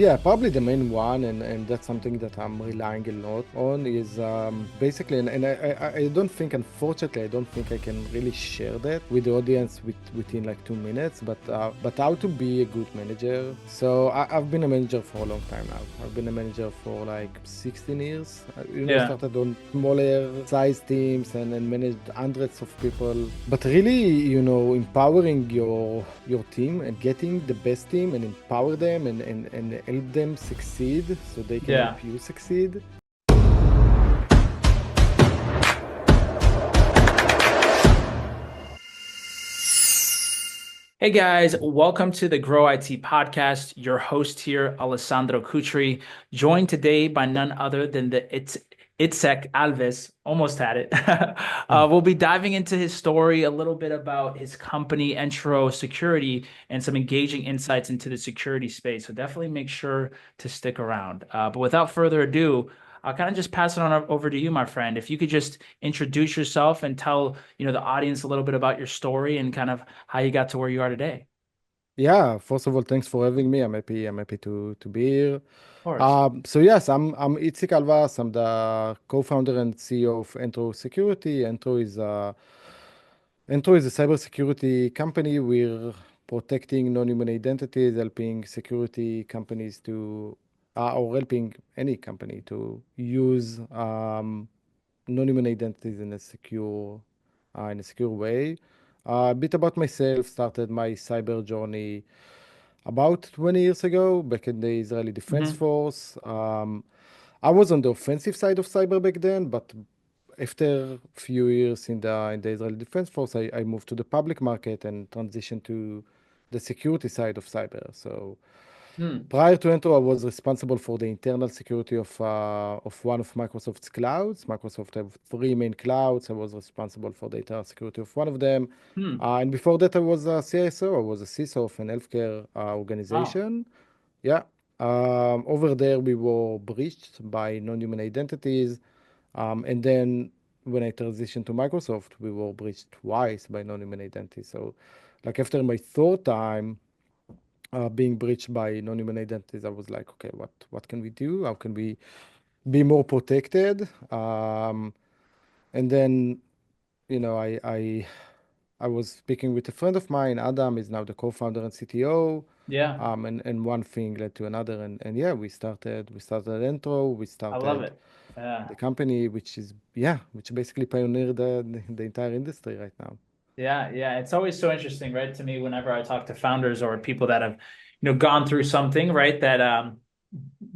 Yeah, probably the main one, and that's something that I'm relying a lot on is basically, and I don't think, unfortunately, I don't think I can really share that with the audience within like 2 minutes, but how to be a good manager. So I've been a manager for a long time now. I've been a manager for like 16 years. Yeah. Started on smaller size teams and managed hundreds of people. But really, empowering your team and getting the best team and empower them and help them succeed so they can Yeah. help you succeed. Hey guys, welcome to the Grow IT podcast. Your host here, Alessandro Kutri, joined today by none other than the Itzik Alves. Almost had it. We'll be diving into his story, a little bit about his company, Entro Security, and some engaging insights into the security space. So definitely make sure to stick around. But without further ado, I'll kind of just pass it on over to you, my friend. If you could just introduce yourself and tell, the audience a little bit about your story and kind of how you got to where you are today. Yeah, first of all, thanks for having me. I'm happy to be here. Of course. So yes, I'm Itzik Alves. I'm the co-founder and CEO of Entro Security. Entro is a cybersecurity company. We're protecting non-human identities, helping security companies or helping any company to use non-human identities in a secure way. A bit about myself: started my cyber journey about 20 years ago, back in the Israeli Defense Hmm. Force. I was on the offensive side of cyber back then, but after a few years in the Israeli Defense Force, I moved to the public market and transitioned to the security side of cyber. So Hmm. prior to Entro, I was responsible for the internal security of one of Microsoft's clouds. Microsoft have three main clouds. I was responsible for the internal security of one of them. Hmm. And before that, I was a CISO. I was a CISO of an healthcare Wow. organization. Yeah. Over there, we were breached by non-human identities. And then when I transitioned to Microsoft, we were breached twice by non-human identities. So, like after my third time being breached by non-human identities, I was like, okay, what can we do? How can we be more protected? And then, I was speaking with a friend of mine. Adam is now the co-founder and CTO. Yeah, And one thing led to another, and yeah, we started Entro. We I love started it. Yeah. the company, which basically pioneered the entire industry right now. Yeah, yeah. It's always so interesting, right? To me, whenever I talk to founders or people that have, gone through something, right,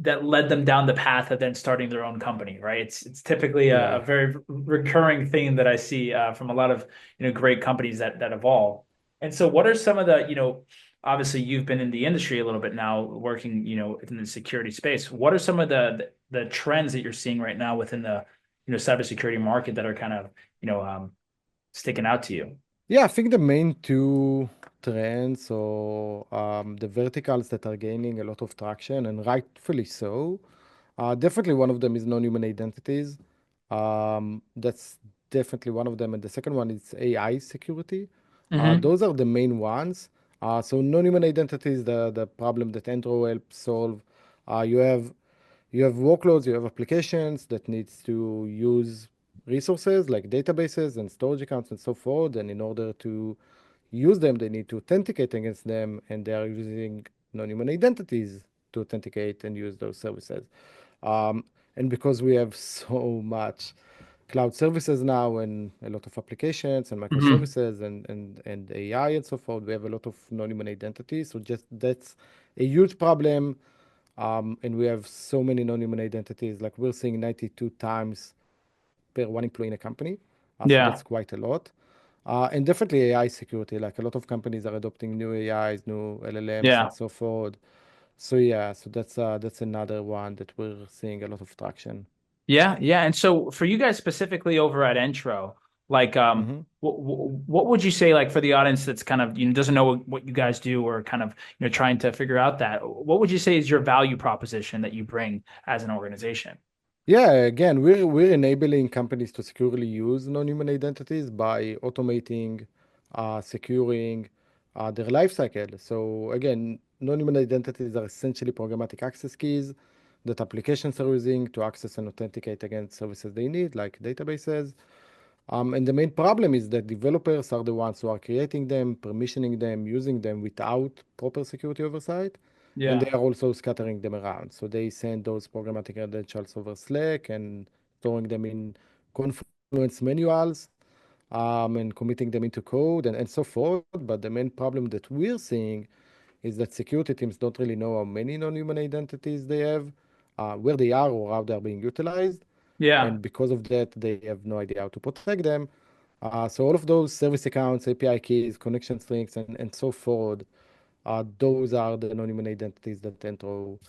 that led them down the path of then starting their own company, right? It's typically a Yeah. very recurring theme that I see from a lot of great companies that evolve. And so, what are some of the obviously you've been in the industry a little bit now, working in the security space. What are some of the trends that you're seeing right now within the cybersecurity market that are kind of sticking out to you? Yeah, I think the main two trends or the verticals that are gaining a lot of traction, and rightfully so, definitely one of them is non-human identities. That's definitely one of them. And the second one is AI security. Hmm. Those are the main ones. So non-human identities, the problem that Entro helps solve. You have workloads, you have applications that needs to use resources like databases and storage accounts and so forth. And in order to use them, they need to authenticate against them, and they are using non-human identities to authenticate and use those services. Um, and because we have so much cloud services now and a lot of applications and Hmm. microservices and AI and so forth, we have a lot of non-human identities. So just that's a huge problem. And we have so many non-human identities, like we're seeing 92 times per one employee in a company. So Yeah. that's quite a lot. And definitely AI security, like a lot of companies are adopting new AIs, new LLMs, and Yeah. so forth. So yeah, so that's another one that we're seeing a lot of traction. Yeah, yeah. And so for you guys specifically over at Entro, like Mm-hmm. what would you say like for the audience that's kind of doesn't know what you guys do or kind of trying to figure out that what would you say is your value proposition that you bring as an organization? Yeah, again, we're enabling companies to securely use non-human identities by automating, securing their life cycle. So again, non-human identities are essentially programmatic access keys that applications are using to access and authenticate against services they need, like databases. And the main problem is that developers are the ones who are creating them, permissioning them, using them without proper security oversight, and they Yeah. are also scattering them around. So they send those programmatic credentials over Slack and storing them in Confluence manuals, and committing them into code and so forth. But the main problem that we're seeing is that security teams don't really know how many non-human identities they have, where they are, or how they're being utilized. Yeah. And because of that, they have no idea how to protect them. So all of those service accounts, API keys, connection strings, and so forth, those are the non-human identities that Entro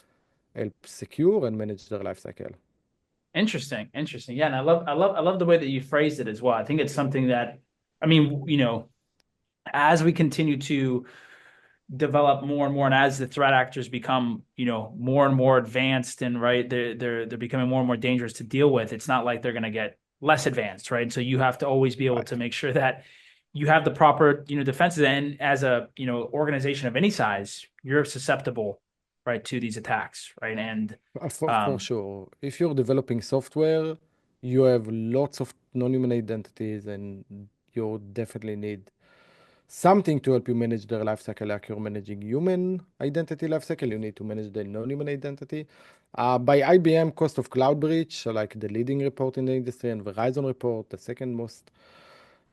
helps secure and manage their lifecycle. Interesting. Interesting. Yeah. And I love the way that you phrased it as well. I think it's something that, I mean, as we continue to develop more and more, and as the threat actors become, more and more advanced, and right, they're becoming more and more dangerous to deal with. It's not like they're going to get less advanced, right? So you have to always be able to Right. make sure that you have the proper, defenses. And as a, organization of any size, you're susceptible, right, to these attacks, right? And For um, sure. If you're developing software, you have lots of non-human identities, and you definitely need something to help you manage their lifecycle. Like you're managing human identity lifecycle, you need to manage the non-human identity. By IBM, cost of cloud breach, so like the leading report in the industry, and Verizon report, the second most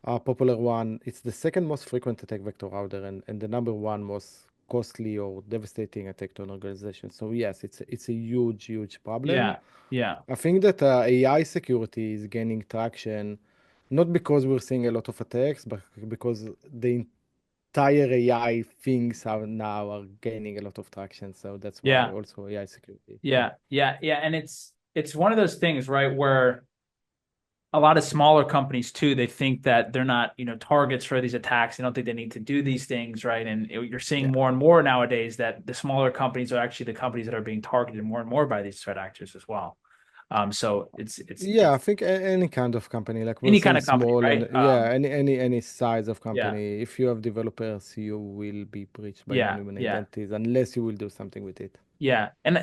popular one. It's the second most frequent attack vector out there, and the number one most costly or devastating attack to an organization. So yes, it's a huge, huge problem. yeah, yeah, I think that AI security is gaining traction, not because we're seeing a lot of attacks, but because the entire AI things are now are gaining a lot of traction. So that's why yeah, also AI security. Yeah. yeah. And it's one of those things, right, where a lot of smaller companies too, they think that they're not, targets for these attacks. They don't think they need to do these things, right? And you're seeing Yeah. more and more nowadays that the smaller companies are actually the companies that are being targeted more and more by these threat actors as well. So it's Yeah, I think any kind of company, like we're any kind saying of company, small, right? and yeah, any size of Yeah, company. If you have developers, you will be breached by yeah, non-human yeah. identities unless you will do something with it. Yeah. And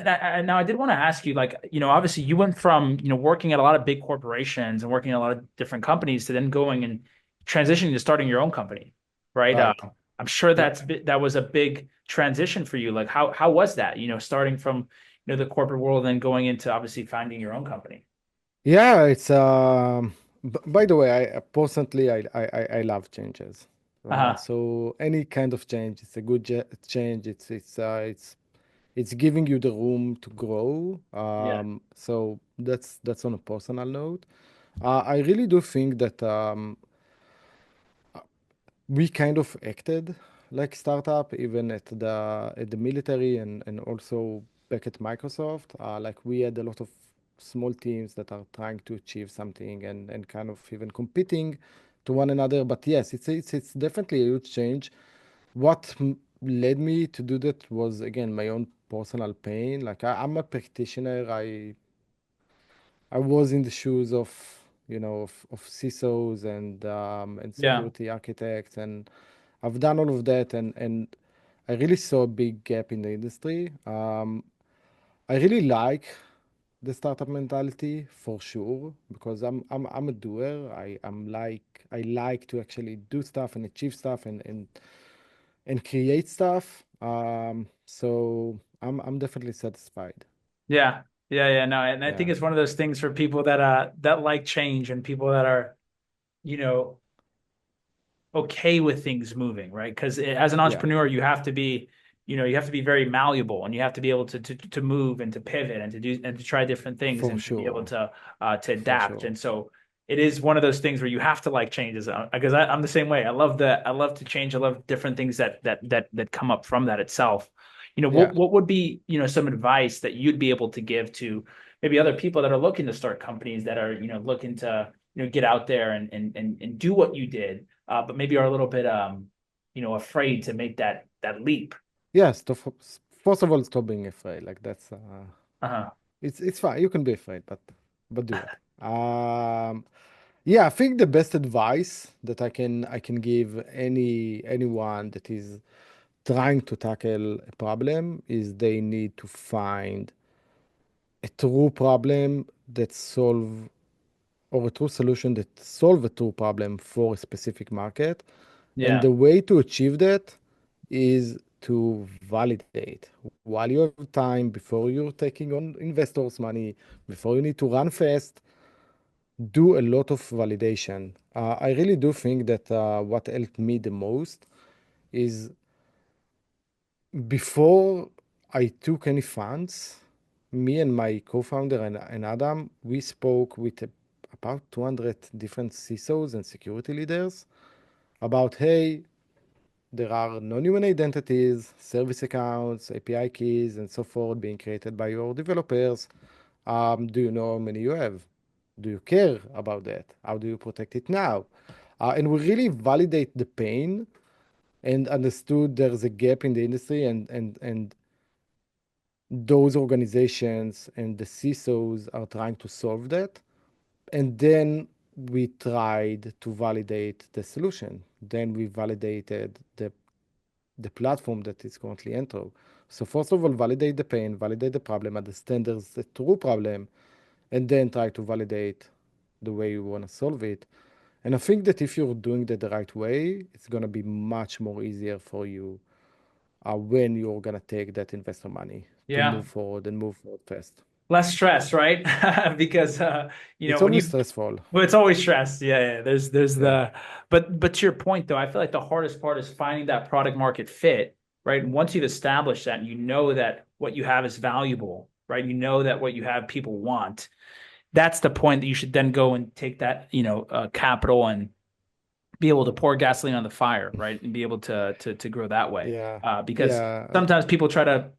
now I did want to ask you, like, obviously you went from, working at a lot of big corporations and working at a lot of different companies to then going and transitioning to starting your own company, right? Right. I'm sure Yeah. that was a big transition for you. Like, how was that, starting from, the corporate world and going into obviously finding your own company? Yeah, it's by the way, I personally I love changes. Uh-huh. So any kind of change, it's a good change. It's giving you the room to grow. Yeah. So that's on a personal note. I really do think that we kind of acted like startup, even at the military, and also back at Microsoft. Like we had a lot of small teams that are trying to achieve something, and kind of even competing to one another. But yes, it's definitely a huge change. What led me to do that was, again, my own personal pain. Like I'm a practitioner. I was in the shoes of, of CISOs and Yeah. security architects, and I've done all of that, and I really saw a big gap in the industry. I really like the startup mentality for sure, because I'm a doer. I like to actually do stuff and achieve stuff, and create stuff. So I'm definitely satisfied. Yeah. Yeah. No, and I think Yeah. it's one of those things for people that like change and people that are, you know, okay with things moving, right? Because as an Yeah, entrepreneur, you have to be, you have to be very malleable, and you have to be able to move and to pivot and to do and to try different things for and to be able sure. to For adapt. sure. And so it is one of those things where you have to like changes, because I'm the same way. I love to change. I love different things that come up from that itself. Yeah. What would be, some advice that you'd be able to give to maybe other people that are looking to start companies, that are, looking to, get out there and do what you did, but maybe are a little bit afraid to make that leap. Yes. First of all, stop being afraid. Like that's Uh-huh. it's fine. You can be afraid, but do it. Yeah, I think the best advice that I can give anyone that is trying to tackle a problem is they need to find a true problem that solve or a true solution that solve a true problem for a specific market. And Yeah. the way to achieve that is to validate while you have time before you're taking on investors' money, before you need to run fast, do a lot of validation. I really do think that what helped me the most is before I took any funds, me and my co-founder and Adam, we spoke with about 200 different CISOs and security leaders about, hey, there are non-human identities, service accounts, API keys, and so forth being created by your developers. Do you know how many you have? Do you care about that? How do you protect it now? And we really validate the pain and understood there's a gap in the industry and those organizations and the CISOs are trying to solve that. And then we tried to validate the solution. Then we validated the platform that is currently Entro. So first of all, validate the pain, validate the problem, understand there's a true problem, and then try to validate the way you want to solve it. And I think that if you're doing that the right way, it's going to be much more easier for you when you're going to take that investor money to Yeah. move forward and move forward fast. Less stress, right? Because It's when always you stressful. well, it's always stress. Yeah, yeah. There's Yeah. the but to your point though, I feel like the hardest part is finding that product market fit, right? And once you've established that and you know that what you have is valuable, right? You know that what you have people want. That's the point that you should then go and take that, capital and be able to pour gasoline on the fire, right? And be able to grow that way. Yeah. Because Yeah. sometimes people try to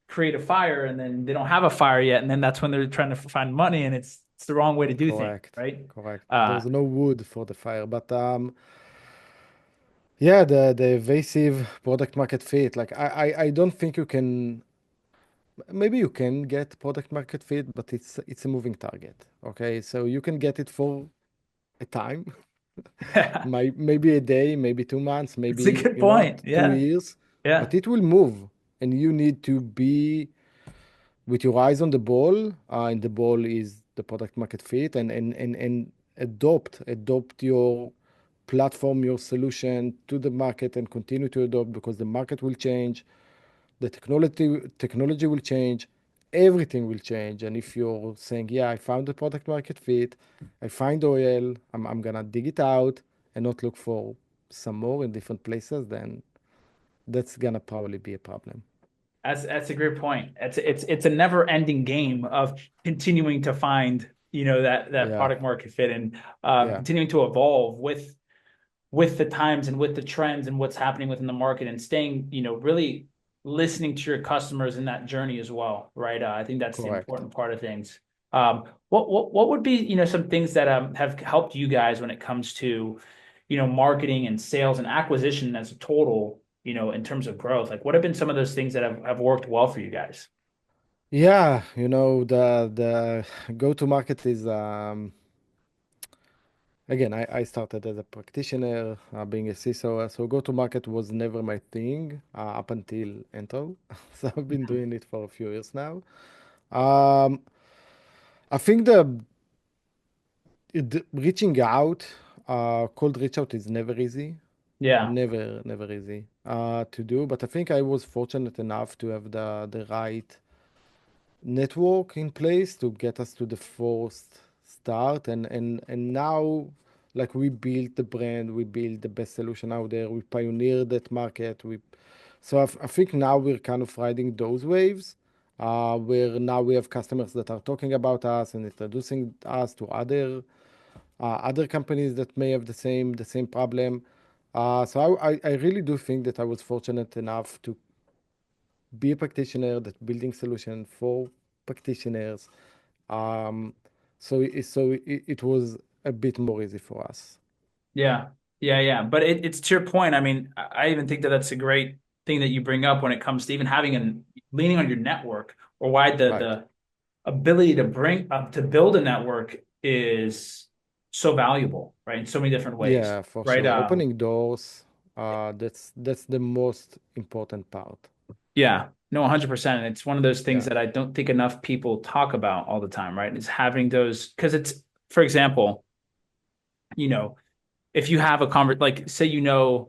create a fire and then they don't have a fire yet, and then that's when they're trying to find money, and it's the wrong way to do things, Correct. right? Correct. Uh, There's no wood for the fire, but yeah, the evasive product market fit. Like I don't think you can. Maybe you can get product market fit, but it's a moving target. Okay, so you can get it for a time, maybe a day, maybe 2 months, it's a maybe good point. two Yeah, years, yeah, but it will move, and you need to be with your eyes on the ball, and the ball is the product market fit, and adopt your platform, your solution to the market, and continue to adopt because the market will change, the technology will change, everything will change. And if you're saying, yeah, I found the product market fit, I find oil, I'm gonna dig it out and not look for some more in different places, then that's gonna probably be a problem. that's a great point. It's a never ending game of continuing to find that Yeah, product market fit and yeah, continuing to evolve with the times and with the trends and what's happening within the market and staying, really listening to your customers in that journey as well, right? I think that's the correct. important part of things. What would be, some things that have helped you guys when it comes to, marketing and sales and acquisition as a total, in terms of growth? Like, what have been some of those things that have worked well for you guys? Yeah, the go-to market is again, I started as a practitioner, being a CISO, so go-to-market was never my thing up until Entro. So I've been doing it for a few years now. Um, I think reaching out, cold reach out is never easy, Yeah, never easy to do. But I think I was fortunate enough to have the right network in place to get us to the first start and now like we built the brand, we built the best solution out there, we pioneered that market. I think now we're kind of riding those waves where now we have customers that are talking about us and introducing us to other companies that may have the same problem. I really do think that I was fortunate enough to be a practitioner that building solution for practitioners. Um, it was a bit more easy for us. yeah, yeah. But it's to your point. I mean, I even think that that's a great thing that you bring up when it comes to even having and leaning on your network, or why the Right. the ability to bring up to build a network is so valuable, right? In so many different ways, Yeah, for right? sure. Opening doors. That's the most important part. Yeah, no, 100%. And it's one of those things Yeah, that I don't think enough people talk about all the time, right? Is having those, because it's, for example, you know, if you have a like say 50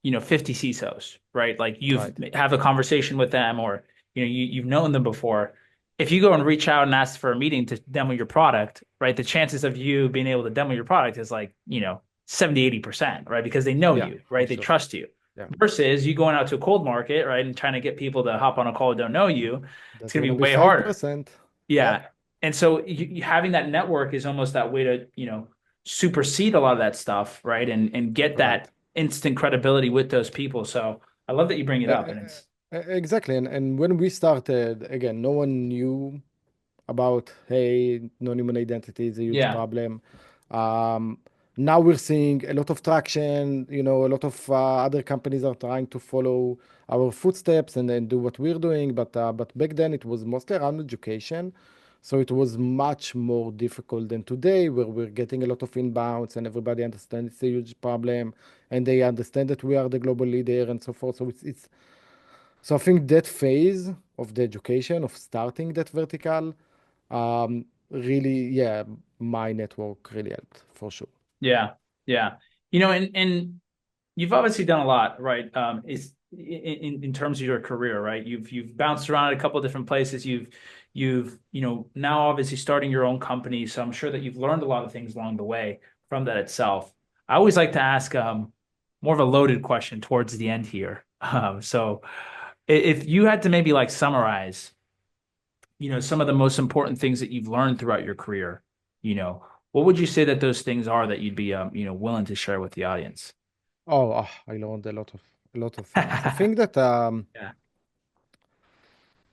CISOs, right? Like you've right. have a conversation with them, or you've known them before. If you go and reach out and ask for a meeting to demo your product, right? The chances of you being able to demo your product is like, 70, 80%, right? Because they know Yeah, you, for right? They sure. trust you. Yeah, Versus you going out to a cold market, right? And trying to get people to hop on a call who don't know you, it's that's gonna be gonna be way harder. 5%. Yeah, Yeah. And so having that network is almost that way to, supersede a lot of that stuff, right? And get right. that instant credibility with those people. So I love that you bring it Uh, up. uh, And it's, exactly. And when we started, again, no one knew about, hey, non-human identity is a huge yeah. problem. Um, Now we're seeing a lot of traction. A lot of other companies are trying to follow our footsteps and do what we're doing. But back then it was mostly around education. So it was much more difficult than today, where we're getting a lot of inbounds and everybody understands it's a huge problem and they understand that we are the global leader and so forth. So I think that phase of the education, of starting that vertical, really, yeah, my network really helped for sure. Yeah. Yeah. And you've obviously done a lot, right? Is in terms of your career, right? You've bounced around a couple of different places. You've now obviously starting your own company. So I'm sure that you've learned a lot of things along the way from that itself. I always like to ask more of a loaded question towards the end here. So if you had to maybe like summarize, some of the most important things that you've learned throughout your career, what would you say that those things are that you'd be willing to share with the audience? I learned a lot of things. I think that Yeah.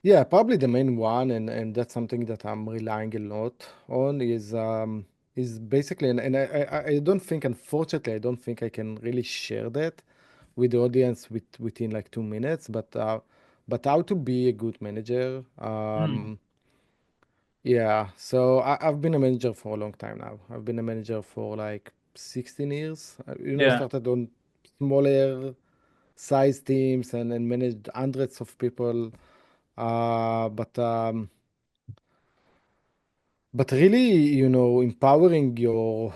yeah, probably the main one, and that's something that I'm relying a lot on is basically, and I don't think, unfortunately, I don't think I can really share that with the audience within like 2 minutes, but how to be a good manager. Mm. Yeah, so I've been a manager for a long time now. I've been a manager for like 16 years. Yeah. Started on smaller size teams and managed hundreds of people. Uh, but um, but really, empowering your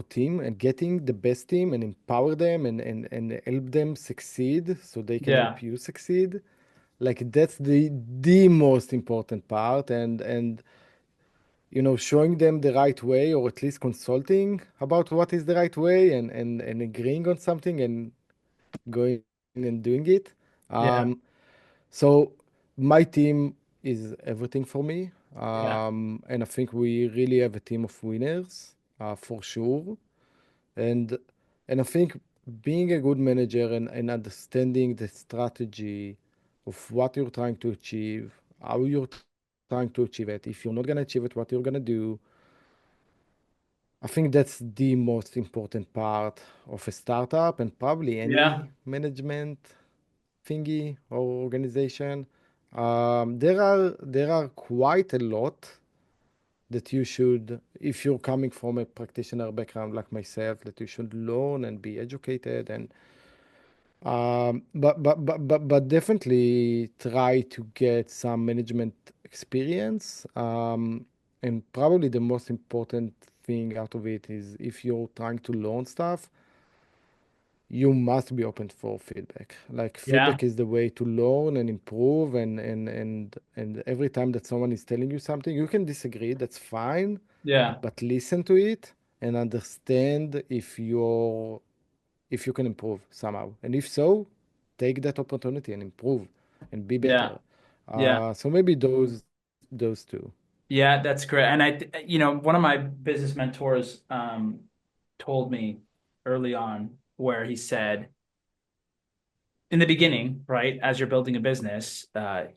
team and getting the best team and empower them and help them succeed so they can Yeah. help you succeed. Like that's the most important part, and showing them the right way, or at least consulting about what is the right way, and agreeing on something and going and doing it. Yeah. So my team is everything for me. Yeah. And I think we really have a team of winners, for sure. And and I think being a good manager and understanding the strategy of what you're trying to achieve, how you're trying to achieve it, if you're not gonna achieve it, what you're gonna do, I think that's the most important part of a startup and probably Yeah. any management thingy or organization. There are quite a lot that you should, if you're coming from a practitioner background like myself, that you should learn and be educated and but definitely try to get some management experience. And probably the most important thing out of it is if you're trying to learn stuff, you must be open for feedback. Like Yeah. feedback is the way to learn and improve and every time that someone is telling you something, you can disagree, that's fine, Yeah. but listen to it and understand if you can improve somehow. And if so, take that opportunity and improve and be Yeah. better. Yeah. So maybe those two. Yeah. That's great. And one of my business mentors told me early on where he said, in the beginning, right, as you're building a business,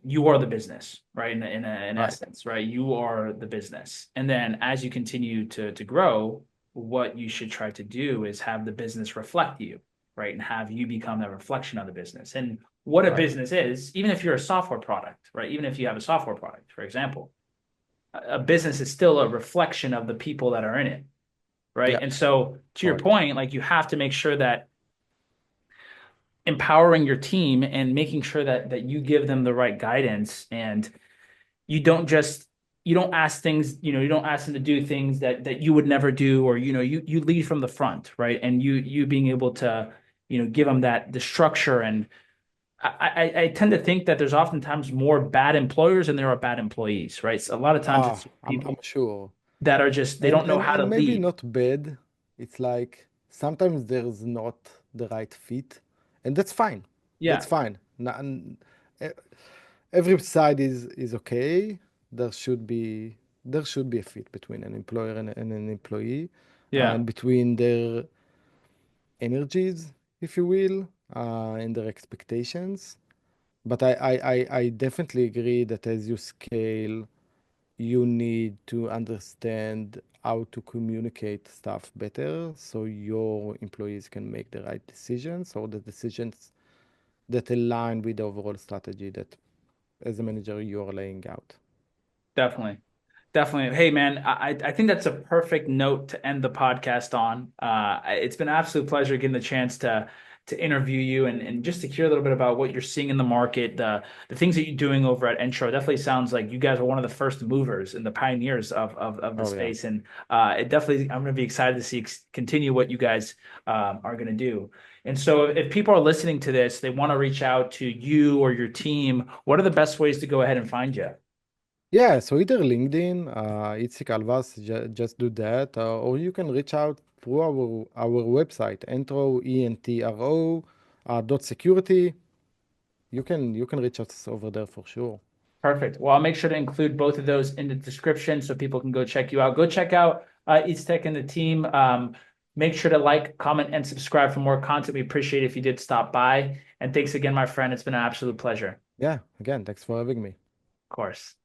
you are the business, right? In Right. essence, right? You are the business. And then as you continue to grow, what you should try to do is have the business reflect you, right? And have you become that reflection of the business. And what a Right. business is, even if you're a software product, right? Even if you have a software product, for example, a business is still a reflection of the people that are in it, right? Yeah. And so to your Correct. point, like you have to make sure that empowering your team and making sure that you give them the right guidance, and you don't just you don't ask things, you don't ask them to do things that you would never do, or you lead from the front, right? And you being able to give them that the structure. And I tend to think that there's oftentimes more bad employers than there are bad employees, right? So a lot of times it's I'm people sure. that are just they And don't know and how to and maybe lead. not bad. It's like sometimes there's not the right fit, and that's fine. That's Yeah, fine. E- every side is okay. There should be there should be a fit between an employer and an employee, yeah, and between their energies, if you will, and their expectations. But I definitely agree that as you scale, you need to understand how to communicate stuff better so your employees can make the right decisions or the decisions that align with the overall strategy that as a manager you are laying out. definitely. Definitely. Hey, man, I think that's a perfect note to end the podcast on. It's been an absolute pleasure getting the chance to interview you and just to hear a little bit about what you're seeing in the market, the things that you're doing over at Entro. Definitely sounds like you guys are one of the first movers and the pioneers of the Oh yeah. space. And it definitely, I'm going to be excited to see continue what you guys are going to do. And so, if people are listening to this, they want to reach out to you or your team, what are the best ways to go ahead and find you? Yeah, so either LinkedIn, Itzik Alves, just do that, or you can reach out through our website, entro, ENTRO, dot security. You can reach us over there for sure. Perfect. Well, I'll make sure to include both of those in the description so people can go check you out. Go check out Itzik and the team. Make sure to like, comment, and subscribe for more content. We appreciate it if you did stop by. And thanks again, my friend. It's been an absolute pleasure. Yeah, again, thanks for having me. Of course.